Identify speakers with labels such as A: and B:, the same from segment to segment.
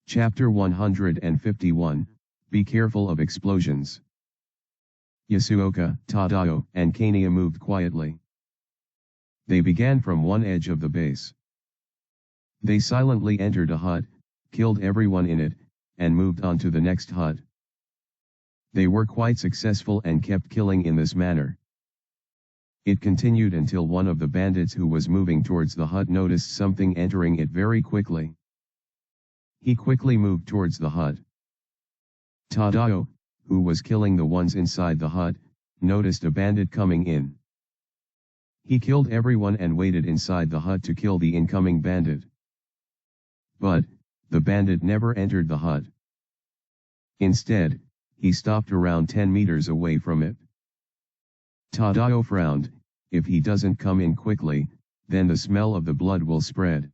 A: Chapter 151, Be careful of explosions. Yasuoka, Tadao, and Kania moved quietly. They began from one edge of the base. They silently entered a hut, killed everyone in it, and moved on to the next hut. They were quite successful and kept killing in this manner. It continued until one of the bandits who was moving towards the hut noticed something entering it very quickly. He quickly moved towards the hut. Tadao, who was killing the ones inside the hut, noticed a bandit coming in. He killed everyone and waited inside the hut to kill the incoming bandit. But, the bandit never entered the hut. Instead, he stopped around 10 meters away from it. Tadao frowned. If he doesn't come in quickly, then the smell of the blood will spread.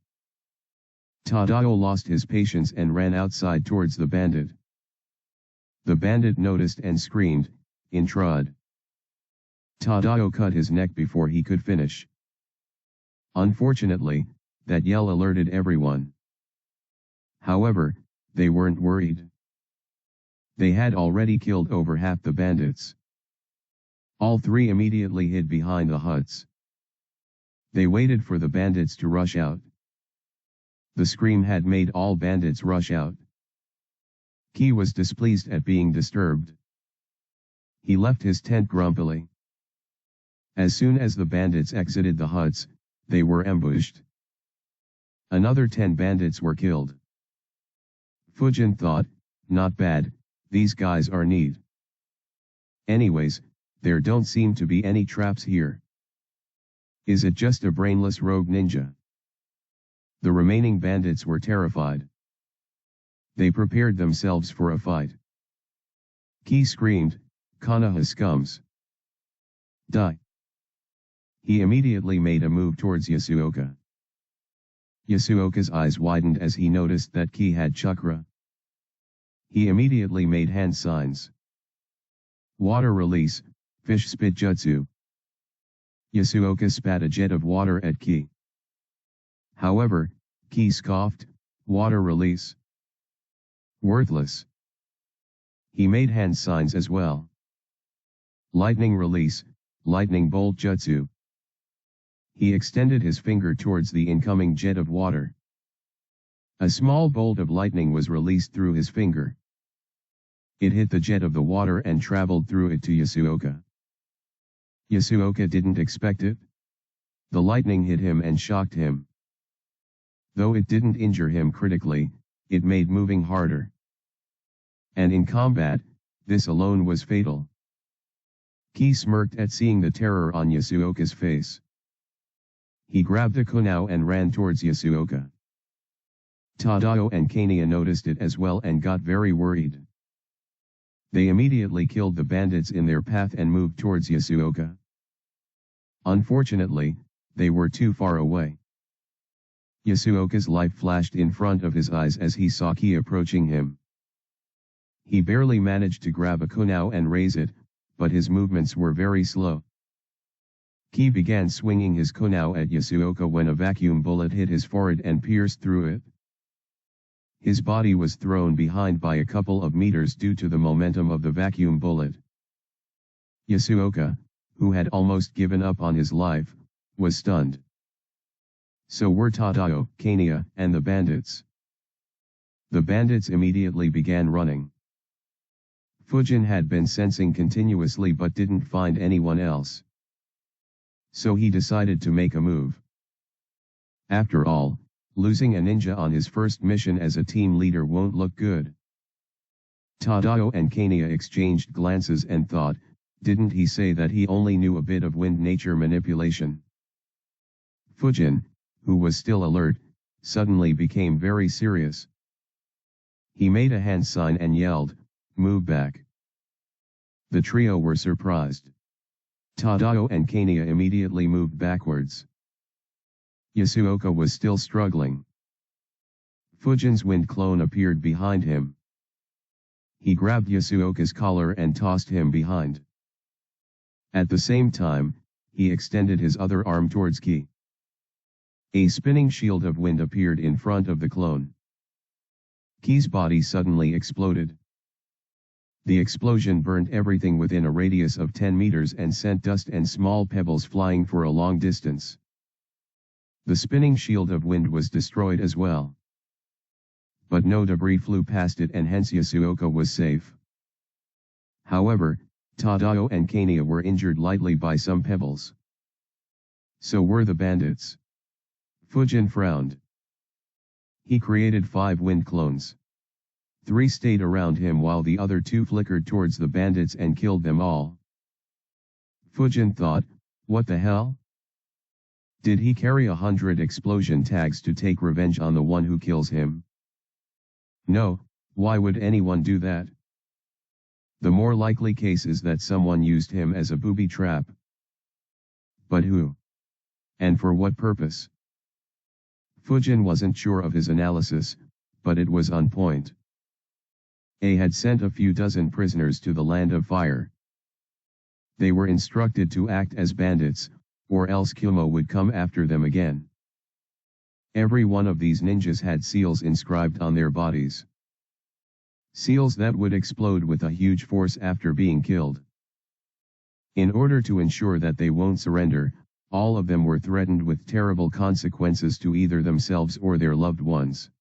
A: Tadao lost his patience and ran outside towards the bandit. The bandit noticed and screamed, "Intrud!" Tadao cut his neck before he could finish. Unfortunately, that yell alerted everyone. However, they weren't worried. They had already killed over half the bandits. All three immediately hid behind the huts. They waited for the bandits to rush out. The scream had made all bandits rush out. Ki was displeased at being disturbed. He left his tent grumpily. As soon as the bandits exited the huts, they were ambushed. Another 10 bandits were killed. Fujin thought, not bad, these guys are neat. Anyways, there don't seem to be any traps here. Is it just a brainless rogue ninja? The remaining bandits were terrified. They prepared themselves for a fight. Ki screamed, "Konoha scums! Die!" He immediately made a move towards Yasuoka. Yasuoka's eyes widened as he noticed that Ki had chakra. He immediately made hand signs. Water release, fish spit jutsu. Yasuoka spat a jet of water at Ki. However, Ki scoffed, "Water release? Worthless." He made hand signs as well. Lightning release, lightning bolt jutsu. He extended his finger towards the incoming jet of water. A small bolt of lightning was released through his finger. It hit the jet of the water and traveled through it to Yasuoka. Yasuoka didn't expect it. The lightning hit him and shocked him. Though it didn't injure him critically, it made moving harder. And in combat, this alone was fatal. Ki smirked at seeing the terror on Yasuoka's face. He grabbed a kunao and ran towards Yasuoka. Tadao and Kania noticed it as well and got very worried. They immediately killed the bandits in their path and moved towards Yasuoka. Unfortunately, they were too far away. Yasuoka's life flashed in front of his eyes as he saw Ki approaching him. He barely managed to grab a kunao and raise it, but his movements were very slow. Ki began swinging his kunao at Yasuoka when a vacuum bullet hit his forehead and pierced through it. His body was thrown behind by a couple of meters due to the momentum of the vacuum bullet. Yasuoka, who had almost given up on his life, was stunned. So were Tadao, Kania, and the bandits. The bandits immediately began running. Fujin had been sensing continuously but didn't find anyone else. So he decided to make a move. After all, losing a ninja on his first mission as a team leader won't look good. Tadao and Kania exchanged glances and thought, didn't he say that he only knew a bit of wind nature manipulation? Fujin, who was still alert, suddenly became very serious. He made a hand sign and yelled, "Move back." The trio were surprised. Tadao and Kania immediately moved backwards. Yasuoka was still struggling. Fujin's wind clone appeared behind him. He grabbed Yasuoka's collar and tossed him behind. At the same time, he extended his other arm towards Ki. A spinning shield of wind appeared in front of the clone. Key's body suddenly exploded. The explosion burned everything within a radius of 10 meters and sent dust and small pebbles flying for a long distance. The spinning shield of wind was destroyed as well. But no debris flew past it and hence Yasuoka was safe. However, Tadao and Kania were injured lightly by some pebbles. So were the bandits. Fujin frowned. He created 5 wind clones. 3 stayed around him while the other 2 flickered towards the bandits and killed them all. Fujin thought, what the hell? Did he carry 100 explosion tags to take revenge on the one who kills him? No, why would anyone do that? The more likely case is that someone used him as a booby trap. But who? And for what purpose? Fujin wasn't sure of his analysis, but it was on point. A had sent a few dozen prisoners to the Land of Fire. They were instructed to act as bandits, or else Kyumo would come after them again. Every one of these ninjas had seals inscribed on their bodies. Seals that would explode with a huge force after being killed. In order to ensure that they won't surrender, all of them were threatened with terrible consequences to either themselves or their loved ones.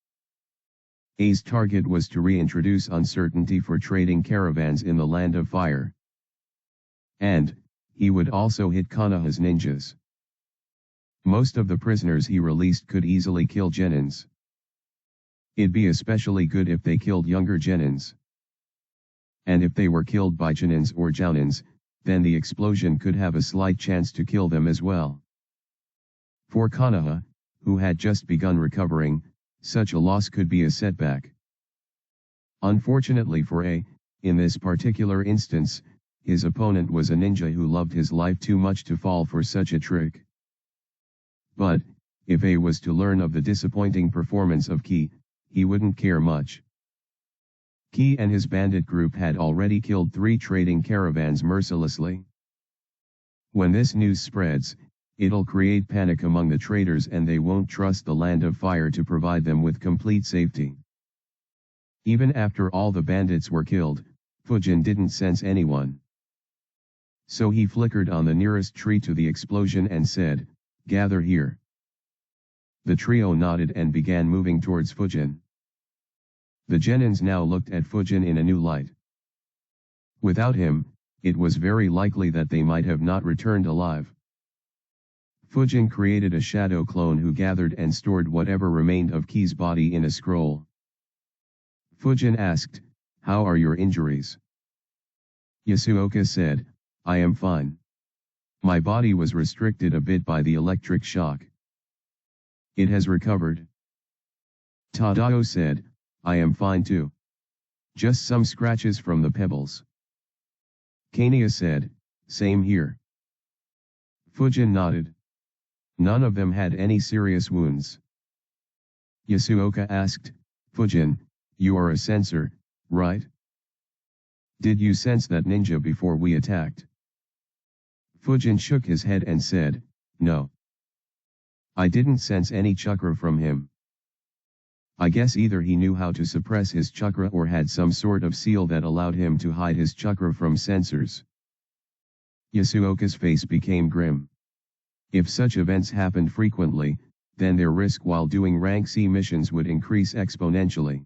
A: A's target was to reintroduce uncertainty for trading caravans in the Land of Fire. And, he would also hit Konoha's ninjas. Most of the prisoners he released could easily kill genins. It'd be especially good if they killed younger genins. And if they were killed by genins or jounins, then the explosion could have a slight chance to kill them as well. For Konoha, who had just begun recovering, such a loss could be a setback. Unfortunately for A, in this particular instance, his opponent was a ninja who loved his life too much to fall for such a trick. But, if A was to learn of the disappointing performance of Ki, he wouldn't care much. Ki and his bandit group had already killed 3 trading caravans mercilessly. When this news spreads, it'll create panic among the traders and they won't trust the Land of Fire to provide them with complete safety. Even after all the bandits were killed, Fujin didn't sense anyone. So he flickered on the nearest tree to the explosion and said, "Gather here." The trio nodded and began moving towards Fujin. The genins now looked at Fujin in a new light. Without him, it was very likely that they might have not returned alive. Fujin created a shadow clone who gathered and stored whatever remained of Ki's body in a scroll. Fujin asked, "How are your injuries?" Yasuoka said, "I am fine. My body was restricted a bit by the electric shock. It has recovered." Tadao said, "I am fine too. Just some scratches from the pebbles." Kania said, "Same here." Fujin nodded. None of them had any serious wounds. Yasuoka asked, "Fujin, you are a sensor, right? Did you sense that ninja before we attacked?" Fujin shook his head and said, "No. I didn't sense any chakra from him. I guess either he knew how to suppress his chakra or had some sort of seal that allowed him to hide his chakra from sensors." Yasuoka's face became grim. If such events happened frequently, then their risk while doing rank C missions would increase exponentially.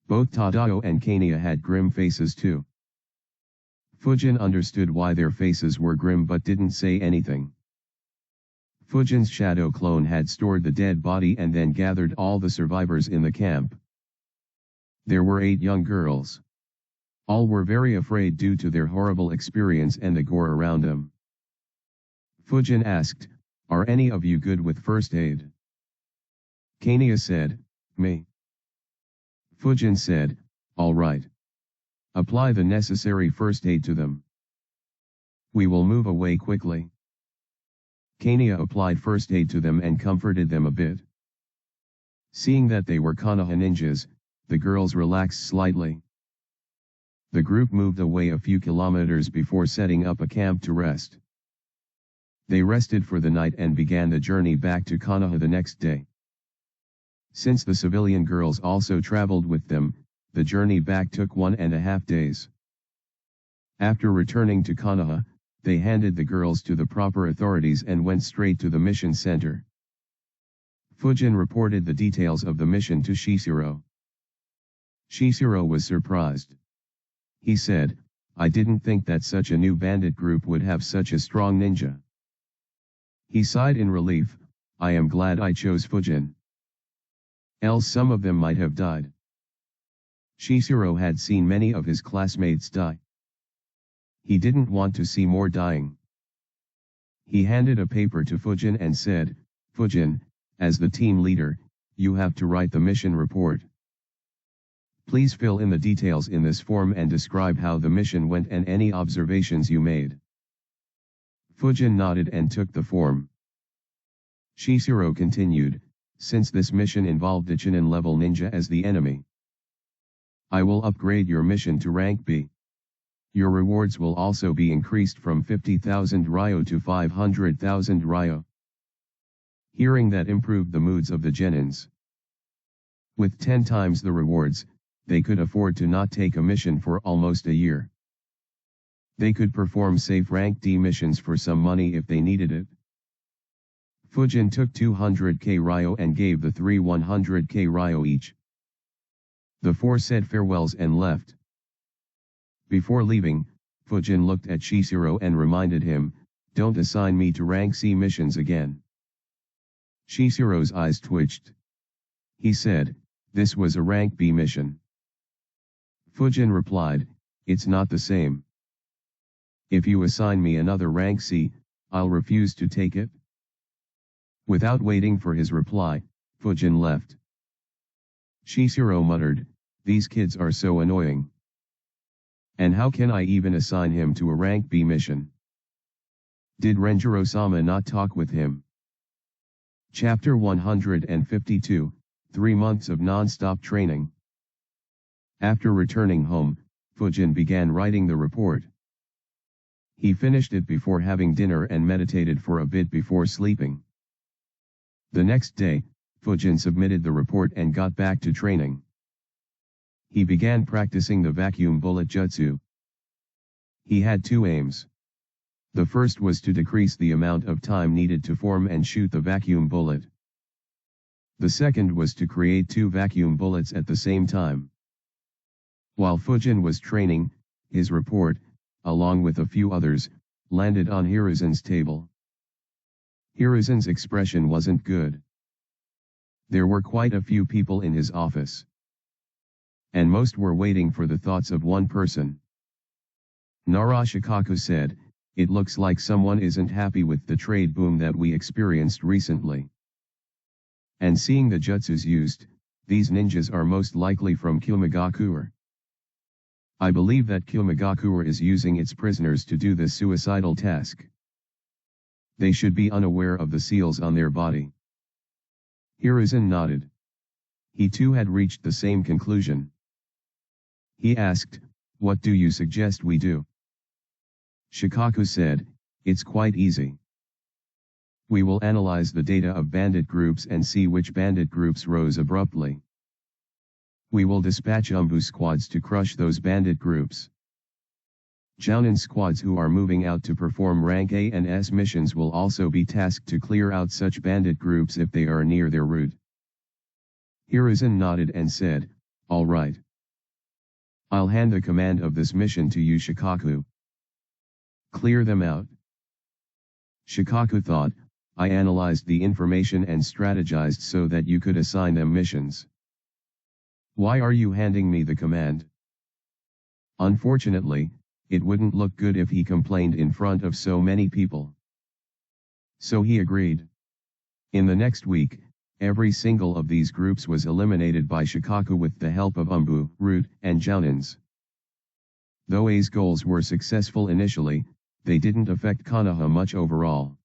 A: Both Tadao and Kania had grim faces too. Fujin understood why their faces were grim but didn't say anything. Fujin's shadow clone had stored the dead body and then gathered all the survivors in the camp. There were 8 young girls. All were very afraid due to their horrible experience and the gore around them. Fujin asked, "Are any of you good with first aid?" Kania said, "Me." Fujin said, "All right. Apply the necessary first aid to them. We will move away quickly." Kania applied first aid to them and comforted them a bit. Seeing that they were Konoha ninjas, the girls relaxed slightly. The group moved away a few kilometers before setting up a camp to rest. They rested for the night and began the journey back to Konoha the next day. Since the civilian girls also traveled with them, the journey back took 1.5 days. After returning to Konoha, they handed the girls to the proper authorities and went straight to the mission center. Fujin reported the details of the mission to Shisiro. Shisiro was surprised. He said, "I didn't think that such a new bandit group would have such a strong ninja." He sighed in relief, "I am glad I chose Fujin. Else some of them might have died." Shisiro had seen many of his classmates die. He didn't want to see more dying. He handed a paper to Fujin and said, "Fujin, as the team leader, you have to write the mission report. Please fill in the details in this form and describe how the mission went and any observations you made." Fujin nodded and took the form. Shisiro continued, "Since this mission involved a Chunin level ninja as the enemy, I will upgrade your mission to rank B. Your rewards will also be increased from 50,000 ryo to 500,000 ryo." Hearing that improved the moods of the genins. With 10 times the rewards, they could afford to not take a mission for almost a year. They could perform safe rank D missions for some money if they needed it. Fujin took 200k ryo and gave the 3 100k ryo each. The four said farewells and left. Before leaving, Fujin looked at Shisiro and reminded him, "Don't assign me to rank C missions again." Shisiro's eyes twitched. He said, "This was a rank B mission." Fujin replied, "It's not the same. If you assign me another rank C, I'll refuse to take it." Without waiting for his reply, Fujin left. Shisiro muttered, "These kids are so annoying. And how can I even assign him to a rank B mission? Did Renjiro-sama not talk with him?" Chapter 152, 3 months of non-stop training. After returning home, Fujin began writing the report. He finished it before having dinner and meditated for a bit before sleeping. The next day, Fujin submitted the report and got back to training. He began practicing the vacuum bullet jutsu. He had 2 aims. The first was to decrease the amount of time needed to form and shoot the vacuum bullet. The second was to create 2 vacuum bullets at the same time. While Fujin was training, his report, along with a few others, landed on Hiruzen's table. Hiruzen's expression wasn't good. There were quite a few people in his office, and most were waiting for the thoughts of one person. Narashikaku said, "It looks like someone isn't happy with the trade boom that we experienced recently. And seeing the jutsus used, these ninjas are most likely from Kyomagakure. I believe that Kyomagakure is using its prisoners to do this suicidal task. They should be unaware of the seals on their body." Hiruzen nodded. He too had reached the same conclusion. He asked, "What do you suggest we do?" Shikaku said, "It's quite easy. We will analyze the data of bandit groups and see which bandit groups rose abruptly. We will dispatch Umbu squads to crush those bandit groups. Jounin squads who are moving out to perform rank A and S missions will also be tasked to clear out such bandit groups if they are near their route." Hiruzen nodded and said, "All right. I'll hand the command of this mission to you, Shikaku. Clear them out." Shikaku thought, "I analyzed the information and strategized so that you could assign them missions. Why are you handing me the command?" Unfortunately, it wouldn't look good if he complained in front of so many people. So he agreed. In the next week, every single of these groups was eliminated by Shikaku with the help of Umbu, Root, and Jounins. Though A's goals were successful initially, they didn't affect Konoha much overall.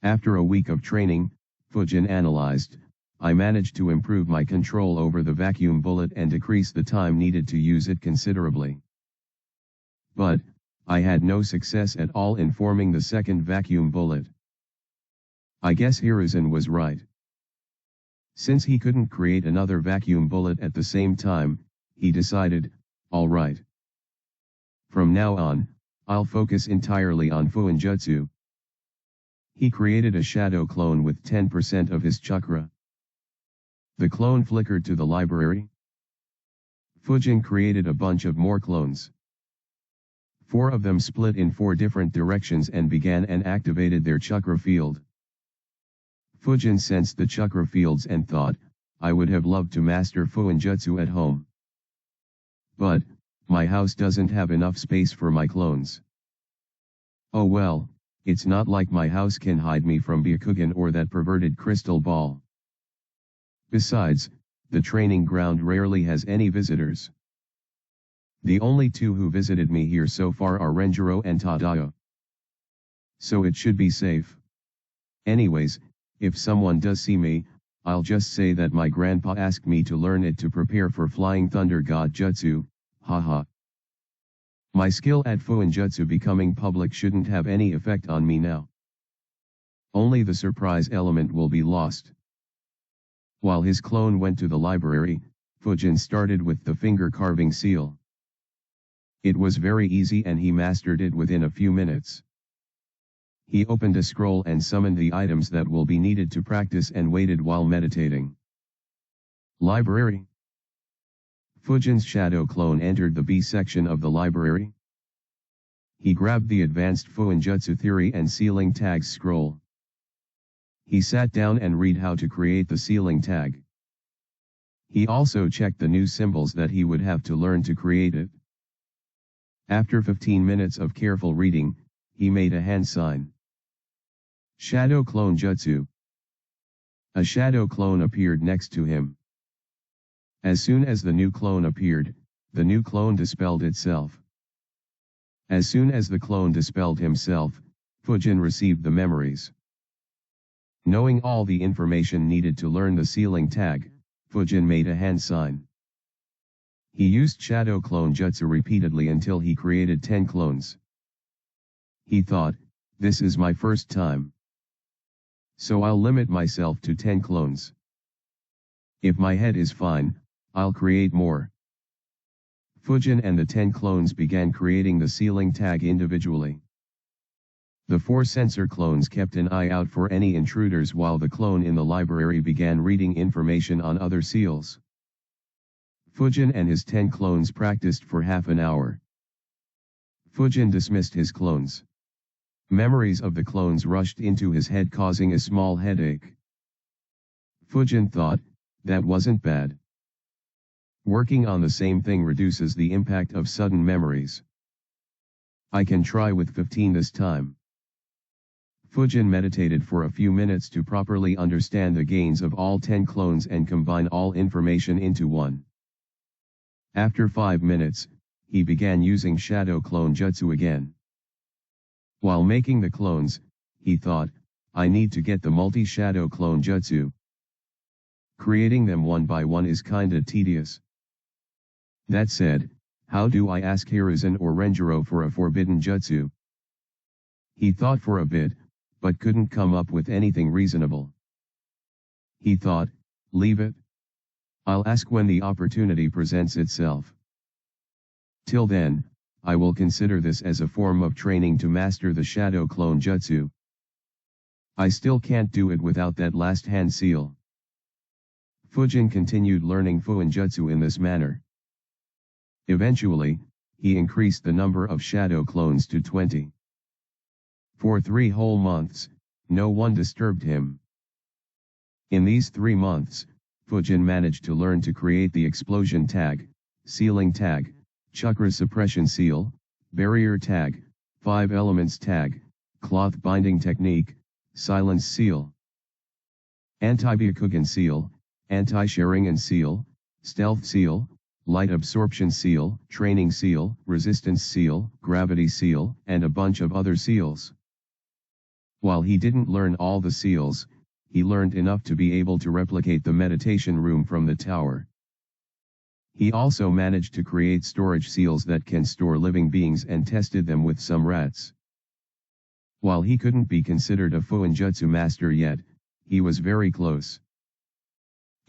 A: After a week of training, Fujin analyzed, "I managed to improve my control over the vacuum bullet and decrease the time needed to use it considerably. But, I had no success at all in forming the second vacuum bullet. I guess Hiruzen was right." Since he couldn't create another vacuum bullet at the same time, he decided, alright. From now on, I'll focus entirely on Fuinjutsu. He created a shadow clone with 10% of his chakra. The clone flickered to the library. Fujin created a bunch of more clones. 4 of them split in 4 different directions and began and activated their chakra field. Fujin sensed the chakra fields and thought, I would have loved to master Fuinjutsu at home. But, my house doesn't have enough space for my clones. Oh well, it's not like my house can hide me from Byakugan or that perverted crystal ball. Besides, the training ground rarely has any visitors. The only 2 who visited me here so far are Renjiro and Tadao. So it should be safe. Anyways, if someone does see me, I'll just say that my grandpa asked me to learn it to prepare for Flying Thunder God Jutsu, haha. My skill at Fuinjutsu becoming public shouldn't have any effect on me now. Only the surprise element will be lost. While his clone went to the library, Fujin started with the finger carving seal. It was very easy and he mastered it within a few minutes. He opened a scroll and summoned the items that will be needed to practice and waited while meditating. Library. Fujin's shadow clone entered the B section of the library. He grabbed the Advanced Fuinjutsu Theory and Sealing Tags scroll. He sat down and read how to create the sealing tag. He also checked the new symbols that he would have to learn to create it. After 15 minutes of careful reading, he made a hand sign. Shadow Clone Jutsu. A shadow clone appeared next to him. As soon as the new clone appeared, the new clone dispelled itself. As soon as the clone dispelled himself, Fujin received the memories. Knowing all the information needed to learn the sealing tag, Fujin made a hand sign. He used Shadow Clone Jutsu repeatedly until he created 10 clones. He thought, this is my first time. So I'll limit myself to 10 clones. If my head is fine, I'll create more. Fujin and the 10 clones began creating the sealing tag individually. The 4 sensor clones kept an eye out for any intruders while the clone in the library began reading information on other seals. Fujin and his 10 clones practiced for half an hour. Fujin dismissed his clones. Memories of the clones rushed into his head causing a small headache. Fujin thought, that wasn't bad. Working on the same thing reduces the impact of sudden memories. I can try with 15 this time. Fujin meditated for a few minutes to properly understand the gains of all 10 clones and combine all information into one. After 5 minutes, he began using Shadow Clone Jutsu again. While making the clones, he thought, I need to get the multi-Shadow Clone Jutsu. Creating them one by one is kinda tedious. That said, how do I ask Hiruzen or Renjiro for a forbidden jutsu? He thought for a bit, but couldn't come up with anything reasonable. He thought, leave it. I'll ask when the opportunity presents itself. Till then, I will consider this as a form of training to master the Shadow Clone Jutsu. I still can't do it without that last hand seal. Fujin continued learning Fuinjutsu in this manner. Eventually, he increased the number of shadow clones to 20. For 3 whole months, no one disturbed him. In these 3 months, Fujin managed to learn to create the explosion tag, sealing tag, chakra suppression seal, barrier tag, 5 elements tag, cloth binding technique, silence seal, anti-Byakugan seal, anti-Sharingan seal, stealth seal, light absorption seal, training seal, resistance seal, gravity seal, and a bunch of other seals. While he didn't learn all the seals, he learned enough to be able to replicate the meditation room from the tower. He also managed to create storage seals that can store living beings and tested them with some rats. While he couldn't be considered a Fuinjutsu master yet, he was very close.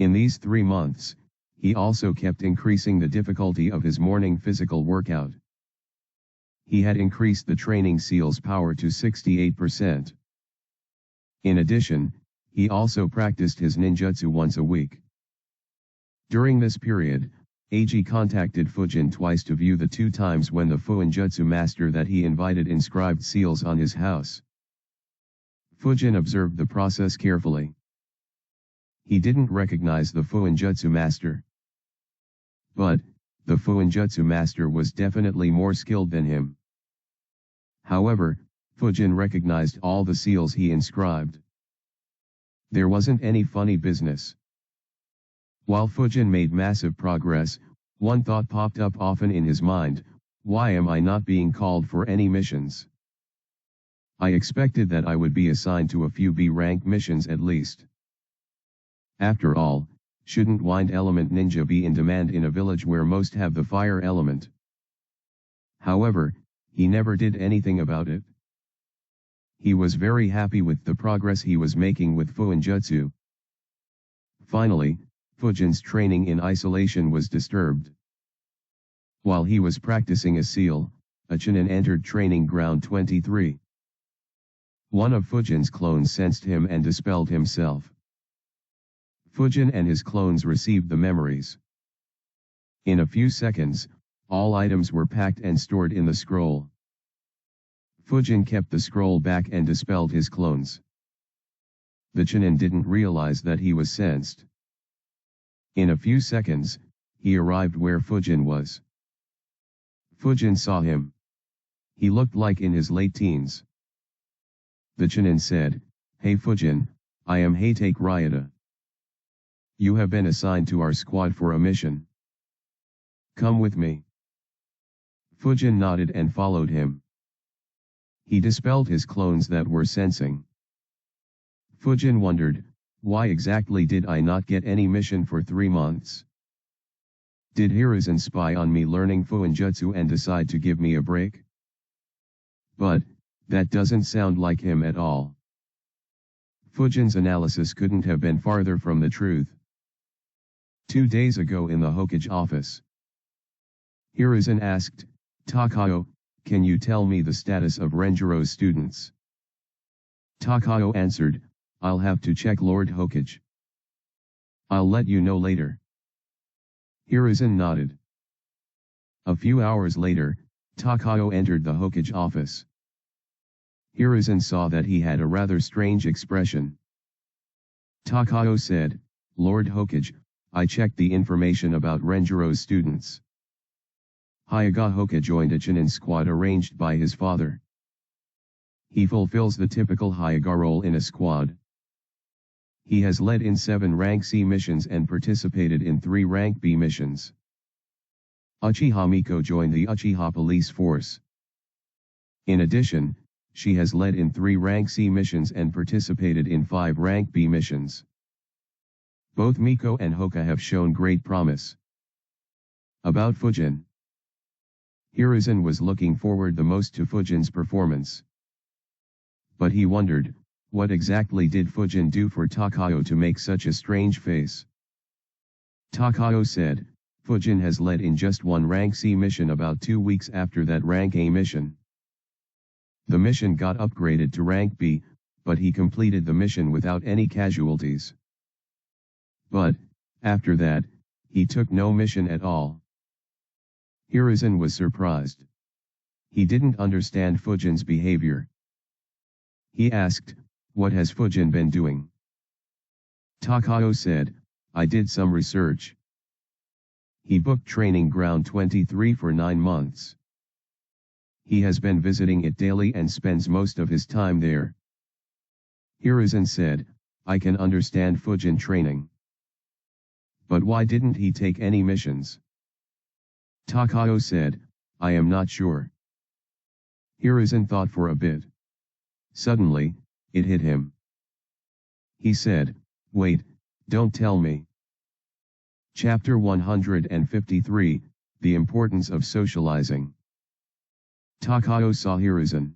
A: In these 3 months, he also kept increasing the difficulty of his morning physical workout. He had increased the training seal's power to 68%. In addition, he also practiced his ninjutsu once a week. During this period, Eiji contacted Fujin twice to view the 2 times when the Fuinjutsu master that he invited inscribed seals on his house. Fujin observed the process carefully. He didn't recognize the Fuinjutsu master. But, the Fuinjutsu master was definitely more skilled than him. However, Fujin recognized all the seals he inscribed. There wasn't any funny business. While Fujin made massive progress, one thought popped up often in his mind: why am I not being called for any missions? I expected that I would be assigned to a few B-rank missions at least. After all, shouldn't Wind Element Ninja be in demand in a village where most have the fire element? However, he never did anything about it. He was very happy with the progress he was making with Fuinjutsu. Finally, Fujin's training in isolation was disturbed. While he was practicing a seal, a Chunin entered training ground 23. One of Fujin's clones sensed him and dispelled himself. Fujin and his clones received the memories. In a few seconds, all items were packed and stored in the scroll. Fujin kept the scroll back and dispelled his clones. The Chunin didn't realize that he was sensed. In a few seconds, he arrived where Fujin was. Fujin saw him. He looked like in his late teens. The Chunin said, "Hey Fujin, I am Heitake Ryota. You have been assigned to our squad for a mission. Come with me." Fujin nodded and followed him. He dispelled his clones that were sensing. Fujin wondered, why exactly did I not get any mission for 3 months? Did Hiruzen spy on me learning Fuinjutsu and decide to give me a break? But, that doesn't sound like him at all. Fujin's analysis couldn't have been farther from the truth. 2 days ago in the Hokage office, Hiruzen asked, "Takao, can you tell me the status of Renjiro's students?" Takao answered, "I'll have to check Lord Hokage. I'll let you know later." Hiruzen nodded. A few hours later, Takao entered the Hokage office. Hiruzen saw that he had a rather strange expression. Takao said, "Lord Hokage, I checked the information about Renjiro's students. Hyuga Hoka joined a Chunin squad arranged by his father. He fulfills the typical Hyuga role in a squad. He has led in 7 rank C missions and participated in 3 rank B missions. Uchiha Miko joined the Uchiha police force. In addition, she has led in 3 rank C missions and participated in 5 rank B missions. Both Miko and Hoka have shown great promise." About Fujin. Hiruzen was looking forward the most to Fujin's performance. But he wondered, what exactly did Fujin do for Takao to make such a strange face? Takao said, "Fujin has led in just 1 rank C mission about 2 weeks after that rank A mission. The mission got upgraded to rank B, but he completed the mission without any casualties. But, after that, he took no mission at all." Hiruzen was surprised. He didn't understand Fujin's behavior. He asked, "What has Fujin been doing?" Takao said, "I did some research. He booked training ground 23 for 9 months. He has been visiting it daily and spends most of his time there." Hiruzen said, "I can understand Fujin training. But why didn't he take any missions?" Takao said, "I am not sure." Hiruzen thought for a bit. Suddenly, it hit him. He said, "Wait, don't tell me." Chapter 153, The Importance of Socializing. Takao saw Hiruzen.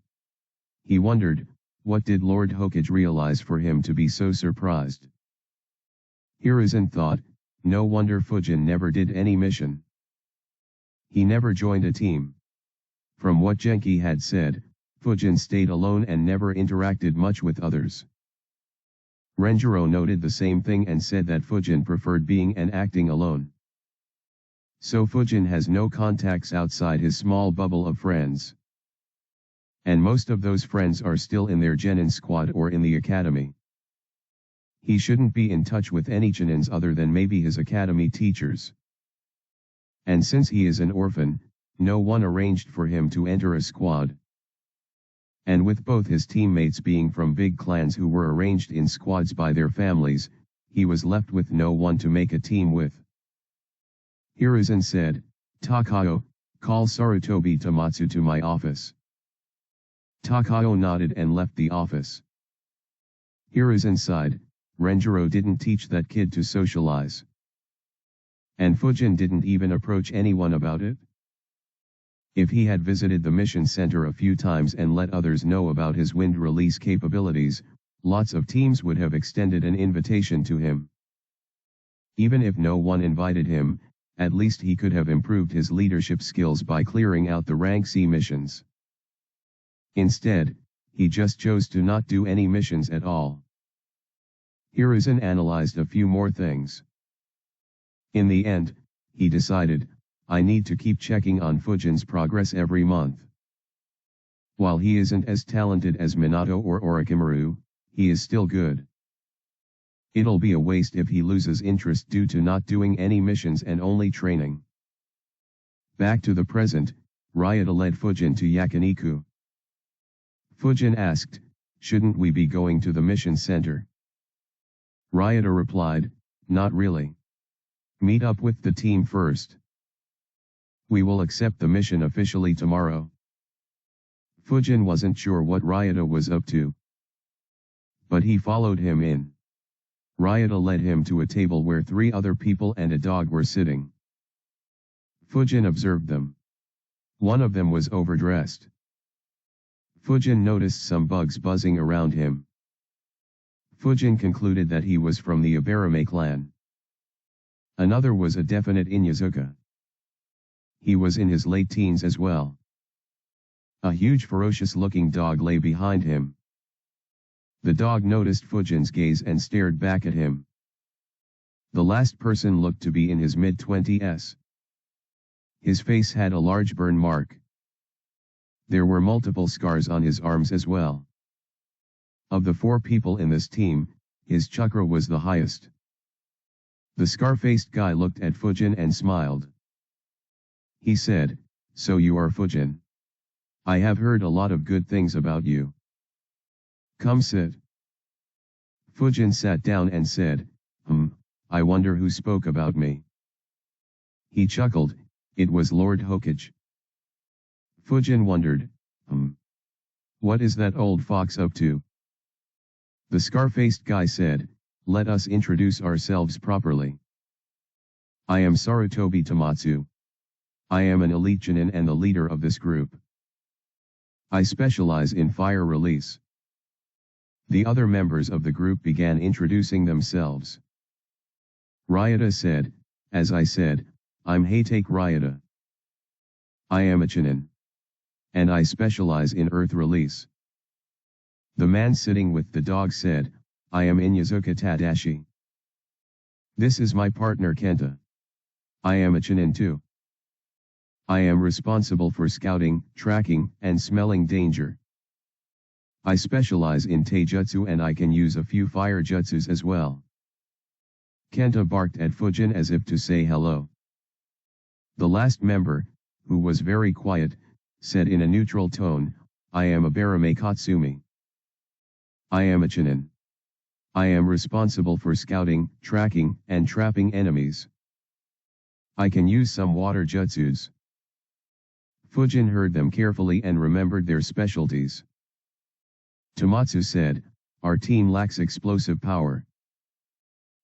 A: He wondered, what did Lord Hokage realize for him to be so surprised? Hiruzen thought, no wonder Fujin never did any mission. He never joined a team. From what Genki had said, Fujin stayed alone and never interacted much with others. Renjiro noted the same thing and said that Fujin preferred being and acting alone. So Fujin has no contacts outside his small bubble of friends. And most of those friends are still in their genin squad or in the academy. He shouldn't be in touch with any genins other than maybe his academy teachers. And since he is an orphan, no one arranged for him to enter a squad. And with both his teammates being from big clans who were arranged in squads by their families, he was left with no one to make a team with. Hiruzen said, Takao, call Sarutobi Tomatsu to my office. Takao nodded and left the office. Hiruzen sighed, Renjiro didn't teach that kid to socialize. And Fujin didn't even approach anyone about it? If he had visited the mission center a few times and let others know about his wind release capabilities, lots of teams would have extended an invitation to him. Even if no one invited him, at least he could have improved his leadership skills by clearing out the rank C missions. Instead, he just chose to not do any missions at all. Hiruzen analyzed a few more things. In the end, he decided, I need to keep checking on Fujin's progress every month. While he isn't as talented as Minato or Orochimaru, he is still good. It'll be a waste if he loses interest due to not doing any missions and only training. Back to the present, Ryota led Fujin to Yakiniku. Fujin asked, shouldn't we be going to the mission center? Ryota replied, not really. Meet up with the team first. We will accept the mission officially tomorrow. Fujin wasn't sure what Ryota was up to, but he followed him in. Ryota led him to a table where 3 other people and a dog were sitting. Fujin observed them. One of them was overdressed. Fujin noticed some bugs buzzing around him. Fujin concluded that he was from the Ibarame clan. Another was a definite Inyazuka. He was in his late teens as well. A huge ferocious-looking dog lay behind him. The dog noticed Fujin's gaze and stared back at him. The last person looked to be in his mid-20s. His face had a large burn mark. There were multiple scars on his arms as well. Of the 4 people in this team, his chakra was the highest. The scar-faced guy looked at Fujin and smiled. He said, so you are Fujin. I have heard a lot of good things about you. Come sit. Fujin sat down and said, I wonder who spoke about me. He chuckled, it was Lord Hokage. Fujin wondered, what is that old fox up to? The scar-faced guy said, let us introduce ourselves properly. I am Sarutobi Tomatsu. I am an elite genin and the leader of this group. I specialize in fire release. The other members of the group began introducing themselves. Ryota said, as I said, I'm Hatake Ryota. I am a genin. And I specialize in earth release. The man sitting with the dog said, I am Inyazuka Tadashi. This is my partner Kenta. I am a genin too. I am responsible for scouting, tracking, and smelling danger. I specialize in taijutsu and I can use a few fire jutsus as well. Kenta barked at Fujin as if to say hello. The last member, who was very quiet, said in a neutral tone, I am Ibarame Katsumi. I am a genin. I am responsible for scouting, tracking, and trapping enemies. I can use some water jutsus. Fujin heard them carefully and remembered their specialties. Tomatsu said, our team lacks explosive power.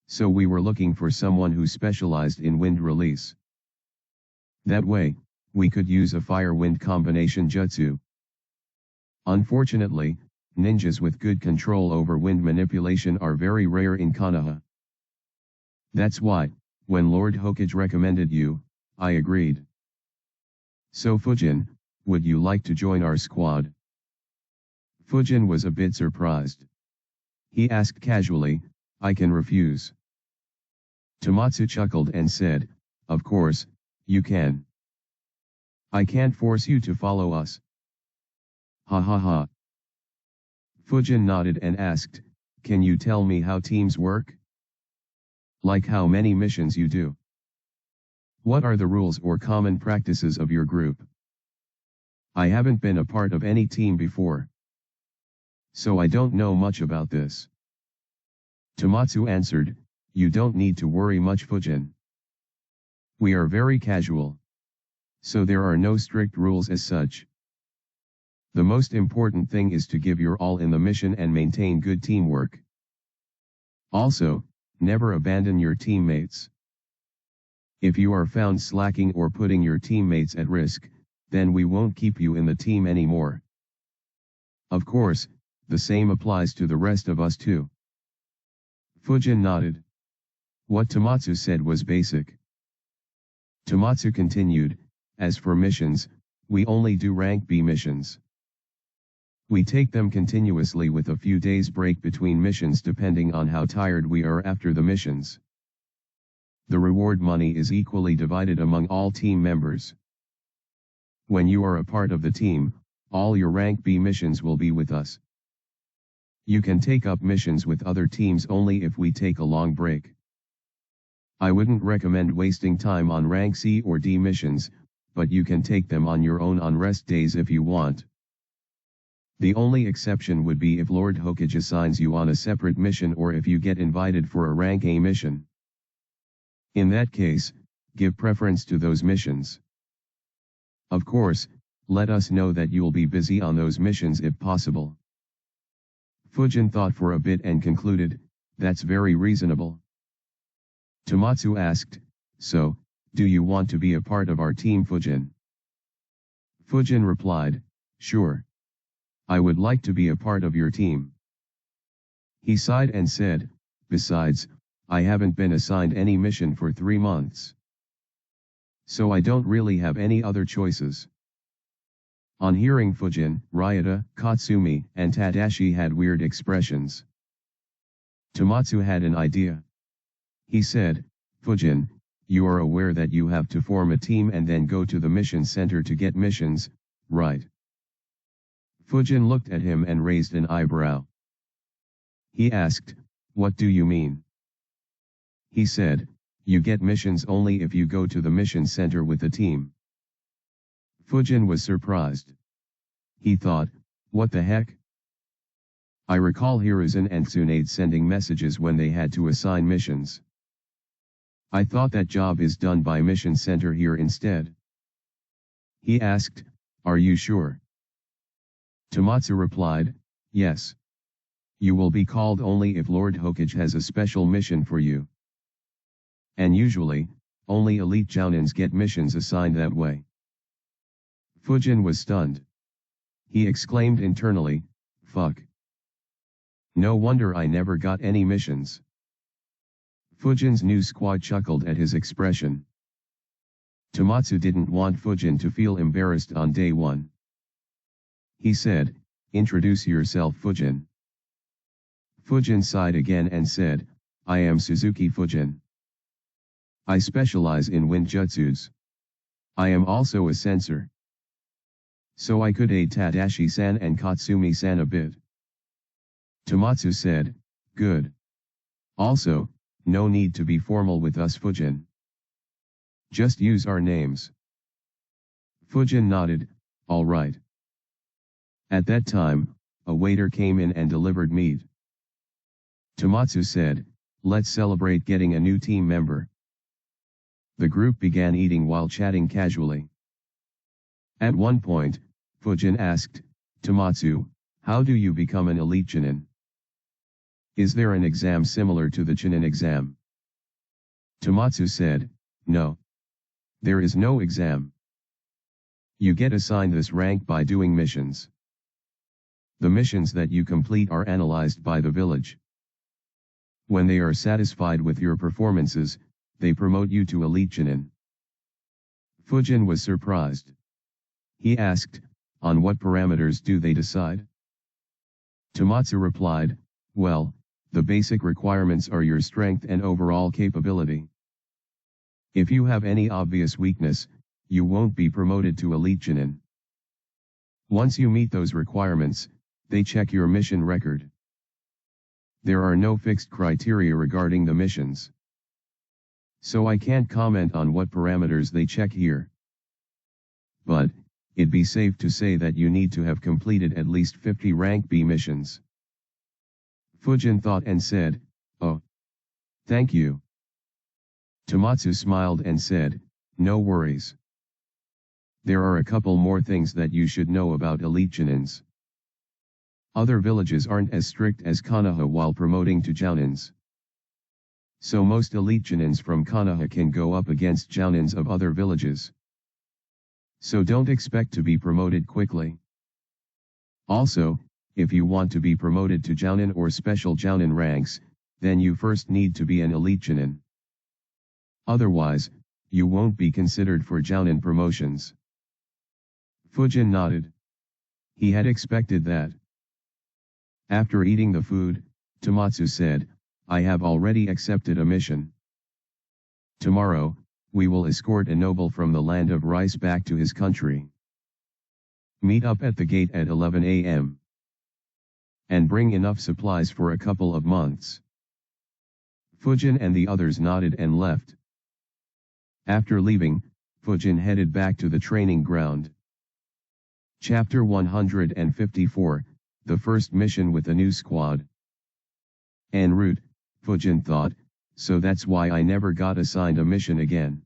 A: So we were looking for someone who specialized in wind release. That way, we could use a fire-wind combination jutsu. Unfortunately, ninjas with good control over wind manipulation are very rare in Konoha. That's why, when Lord Hokage recommended you, I agreed. So Fujin, would you like to join our squad? Fujin was a bit surprised. He asked casually, I can refuse. Tomatsu chuckled and said, of course, you can. I can't force you to follow us. Ha ha ha. Fujin nodded and asked, can you tell me how teams work? Like how many missions you do? What are the rules or common practices of your group? I haven't been a part of any team before, so I don't know much about this. Tomatsu answered, you don't need to worry much, Fujin. We are very casual, so there are no strict rules as such. The most important thing is to give your all in the mission and maintain good teamwork. Also, never abandon your teammates. If you are found slacking or putting your teammates at risk, then we won't keep you in the team anymore. Of course, the same applies to the rest of us too. Fujin nodded. What Tomatsu said was basic. Tomatsu continued, as for missions, we only do rank B missions. We take them continuously with a few days break between missions depending on how tired we are after the missions. The reward money is equally divided among all team members. When you are a part of the team, all your rank B missions will be with us. You can take up missions with other teams only if we take a long break. I wouldn't recommend wasting time on rank C or D missions, but you can take them on your own on rest days if you want. The only exception would be if Lord Hokage assigns you on a separate mission or if you get invited for a rank A mission. In that case, give preference to those missions. Of course, let us know that you'll be busy on those missions if possible. Fujin thought for a bit and concluded, that's very reasonable. Tomatsu asked, so, do you want to be a part of our team, Fujin? Fujin replied, sure. I would like to be a part of your team. He sighed and said, besides, I haven't been assigned any mission for 3 months. So I don't really have any other choices. On hearing Fujin, Ryota, Katsumi, and Tadashi had weird expressions. Tomatsu had an idea. He said, Fujin, you are aware that you have to form a team and then go to the mission center to get missions, right? Fujin looked at him and raised an eyebrow. He asked, what do you mean? He said, you get missions only if you go to the mission center with the team. Fujin was surprised. He thought, what the heck? I recall Hiruzen and Tsunade sending messages when they had to assign missions. I thought that job is done by mission center here instead. He asked, are you sure? Tomatsu replied, yes. You will be called only if Lord Hokage has a special mission for you. And usually, only elite jounins get missions assigned that way. Fujin was stunned. He exclaimed internally, fuck. No wonder I never got any missions. Fujin's new squad chuckled at his expression. Tomatsu didn't want Fujin to feel embarrassed on day one. He said, introduce yourself, Fujin. Fujin sighed again and said, I am Suzuki Fujin. I specialize in wind jutsus. I am also a censor. So I could aid Tadashi-san and Katsumi-san a bit. Tomatsu said, good. Also, no need to be formal with us, Fujin. Just use our names. Fujin nodded, all right. At that time, a waiter came in and delivered meat. Tomatsu said, let's celebrate getting a new team member. The group began eating while chatting casually. At one point, Fujin asked, Tomatsu, how do you become an elite chunin? Is there an exam similar to the chunin exam? Tomatsu said, no. There is no exam. You get assigned this rank by doing missions. The missions that you complete are analyzed by the village. When they are satisfied with your performances, they promote you to elite Chunin. Fujin was surprised. He asked, on what parameters do they decide? Tomatsu replied, well, the basic requirements are your strength and overall capability. If you have any obvious weakness, you won't be promoted to elite Chunin. Once you meet those requirements, they check your mission record. There are no fixed criteria regarding the missions. So I can't comment on what parameters they check here. But, it'd be safe to say that you need to have completed at least 50 rank B missions. Fujin thought and said, oh. Thank you. Tomatsu smiled and said, no worries. There are a couple more things that you should know about elite Chunins. Other villages aren't as strict as Konoha while promoting to Jounins. So most elite Chunins from Konoha can go up against Jounins of other villages. So don't expect to be promoted quickly. Also, if you want to be promoted to Jounin or special Jounin ranks, then you first need to be an elite Chunin. Otherwise, you won't be considered for Jounin promotions. Fujin nodded. He had expected that. After eating the food, Tomatsu said, I have already accepted a mission. Tomorrow, we will escort a noble from the land of rice back to his country. Meet up at the gate at 11 a.m. And bring enough supplies for a couple of months. Fujin and the others nodded and left. After leaving, Fujin headed back to the training ground. Chapter 154, The First Mission with a New Squad. En route, Fujin thought, so that's why I never got assigned a mission again.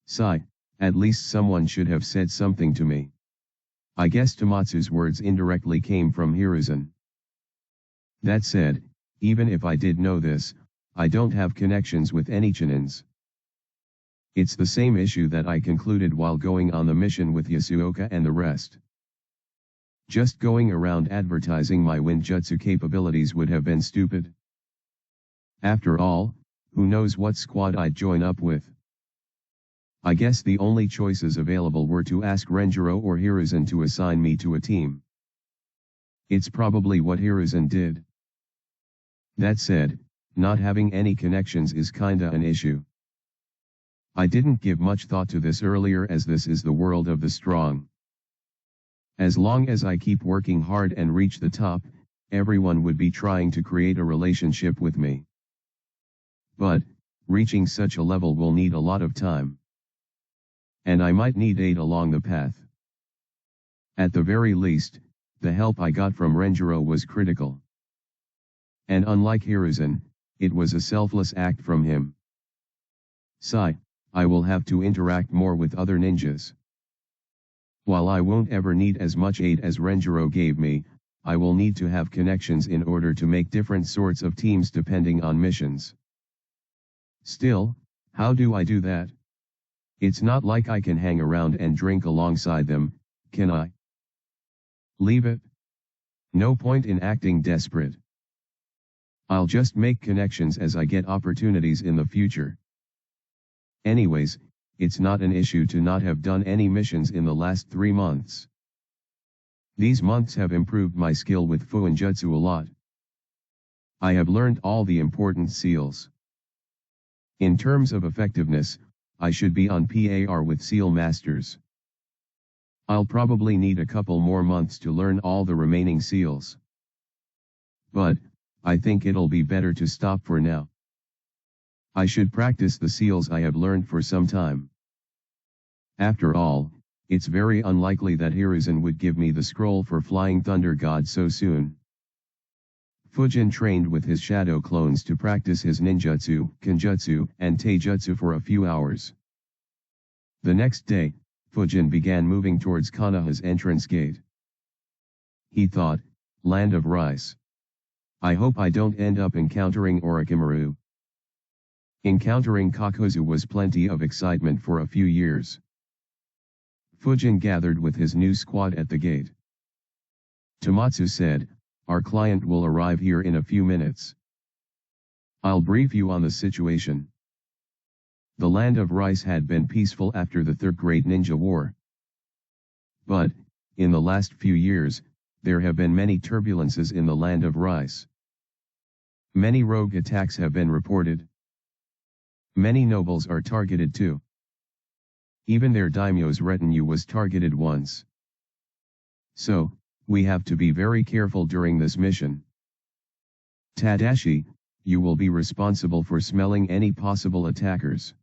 A: Sigh, at least someone should have said something to me. I guess Tomatsu's words indirectly came from Hiruzen. That said, even if I did know this, I don't have connections with any Chunins. It's the same issue that I concluded while going on the mission with Yasuoka and the rest. Just going around advertising my Windjutsu capabilities would have been stupid. After all, who knows what squad I'd join up with? I guess the only choices available were to ask Renjiro or Hiruzen to assign me to a team. It's probably what Hiruzen did. That said, not having any connections is kinda an issue. I didn't give much thought to this earlier as this is the world of the strong. As long as I keep working hard and reach the top, everyone would be trying to create a relationship with me. But, reaching such a level will need a lot of time. And I might need aid along the path. At the very least, the help I got from Renjiro was critical. And unlike Hiruzen, it was a selfless act from him. Sigh, I will have to interact more with other ninjas. While I won't ever need as much aid as Renjiro gave me, I will need to have connections in order to make different sorts of teams depending on missions. Still, how do I do that? It's not like I can hang around and drink alongside them, can I? Leave it. No point in acting desperate. I'll just make connections as I get opportunities in the future. Anyways, it's not an issue to not have done any missions in the last 3 months. These months have improved my skill with Fuinjutsu a lot. I have learned all the important seals. In terms of effectiveness, I should be on par with seal masters. I'll probably need a couple more months to learn all the remaining seals. But, I think it'll be better to stop for now. I should practice the seals I have learned for some time. After all, it's very unlikely that Hiruzen would give me the scroll for Flying Thunder God so soon. Fujin trained with his shadow clones to practice his ninjutsu, kenjutsu, and taijutsu for a few hours. The next day, Fujin began moving towards Konoha's entrance gate. He thought, land of rice. I hope I don't end up encountering Orochimaru. Encountering Kakuzu was plenty of excitement for a few years. Fujin gathered with his new squad at the gate. Tomatsu said, our client will arrive here in a few minutes. I'll brief you on the situation. The land of Rice had been peaceful after the Third Great Ninja War. But, in the last few years, there have been many turbulences in the land of Rice. Many rogue attacks have been reported. Many nobles are targeted too. Even their daimyo's retinue was targeted once. So, we have to be very careful during this mission. Tadashi, you will be responsible for smelling any possible attackers.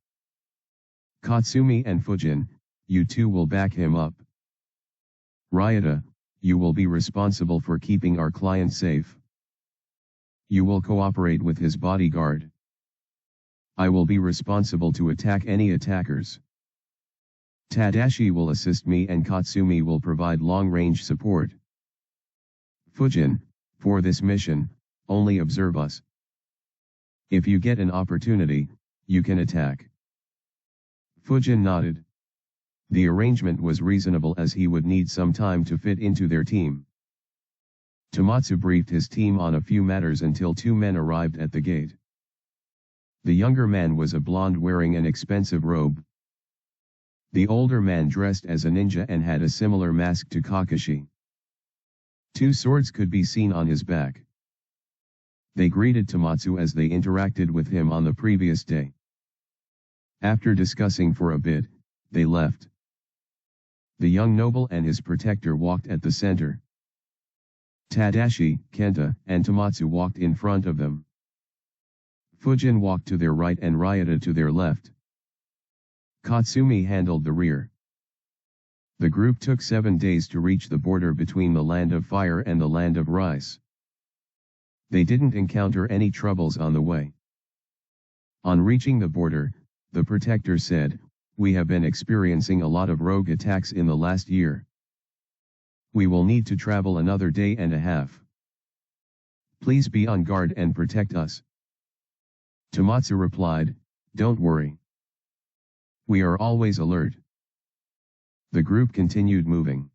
A: Katsumi and Fujin, you two will back him up. Ryota, you will be responsible for keeping our client safe. You will cooperate with his bodyguard. I will be responsible to attack any attackers. Tadashi will assist me and Katsumi will provide long-range support. Fujin, for this mission, only observe us. If you get an opportunity, you can attack. Fujin nodded. The arrangement was reasonable as he would need some time to fit into their team. Tomatsu briefed his team on a few matters until two men arrived at the gate. The younger man was a blonde wearing an expensive robe. The older man dressed as a ninja and had a similar mask to Kakashi. Two swords could be seen on his back. They greeted Tomatsu as they interacted with him on the previous day. After discussing for a bit, they left. The young noble and his protector walked at the center. Tadashi, Kenta, and Tomatsu walked in front of them. Fujin walked to their right and Ryota to their left. Katsumi handled the rear. The group took 7 days to reach the border between the Land of Fire and the Land of Rice. They didn't encounter any troubles on the way. On reaching the border, the protector said, "We have been experiencing a lot of rogue attacks in the last year. We will need to travel another day and a half. Please be on guard and protect us." Tomatsu replied, "Don't worry. We are always alert." The group continued moving.